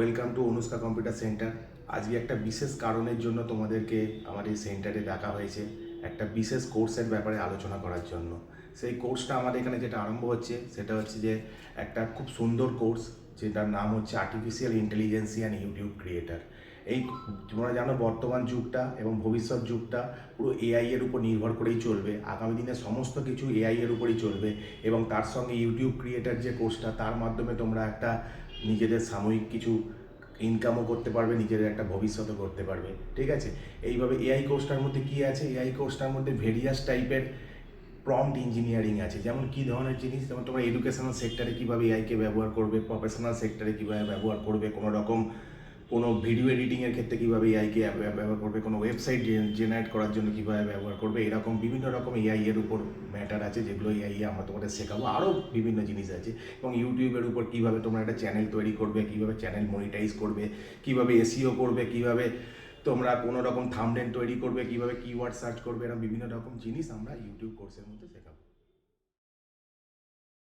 Welcome to Anushka computer centre. আজকে একটা বিশেষ কারণের জন্য তোমাদেরকে আমার এই সেন্টারে ডাকা হয়েছে, একটা বিশেষ কোর্সের ব্যাপারে আলোচনা করার জন্য। সেই কোর্সটা আমাদের এখানে যেটা আরম্ভ হচ্ছে সেটা হচ্ছে যে একটা খুব সুন্দর কোর্স, যেটার নাম হচ্ছে আর্টিফিশিয়াল ইন্টেলিজেন্সি অ্যান্ড ইউটিউব ক্রিয়েটার। এই তোমরা জানো বর্তমান যুগটা এবং ভবিষ্যৎ যুগটা পুরো এআই এর উপর নির্ভর করেই চলবে। আগামী দিনে সমস্ত কিছু এআই এর উপরই চলবে এবং তার সঙ্গে ইউটিউব ক্রিয়েটার যে কোর্সটা, তার মাধ্যমে তোমরা একটা নিজেদের সাময়িক কিছু ইনকামও করতে পারবে, নিজেদের একটা ভবিষ্যতও করতে পারবে। ঠিক আছে, এইভাবে এআই কোর্সটার মধ্যে কী আছে? এআই কোর্সটার মধ্যে ভেরিয়াস টাইপের প্রম্পট ইঞ্জিনিয়ারিং আছে। যেমন কী ধরনের জিনিস, যেমন তোমরা এডুকেশনাল সেক্টরে কীভাবে এআইকে ব্যবহার করবে, প্রফেশনাল সেক্টরে কীভাবে ব্যবহার করবে, কোনো ভিডিও এডিটিংয়ের ক্ষেত্রে কীভাবে এআইকে ব্যবহার করবে, কোনো ওয়েবসাইট জেনারেট করার জন্য কীভাবে ব্যবহার করবে, এরকম বিভিন্ন রকম এআই এর উপর ম্যাটার আছে, যেগুলো এআই আমরা তোমাদের শেখাবো। আরও বিভিন্ন জিনিস আছে। এবং ইউটিউবের উপর কীভাবে তোমরা একটা চ্যানেল তৈরি করবে, কীভাবে চ্যানেল মনিটাইজ করবে, কীভাবে এসইও করবে, কীভাবে তোমরা কোনো রকম থাম্বনেল তৈরি করবে, কীভাবে কিওয়ার্ড সার্চ করবে, এরকম বিভিন্ন রকম জিনিস আমরা ইউটিউব কোর্সের মধ্যে শেখাবো।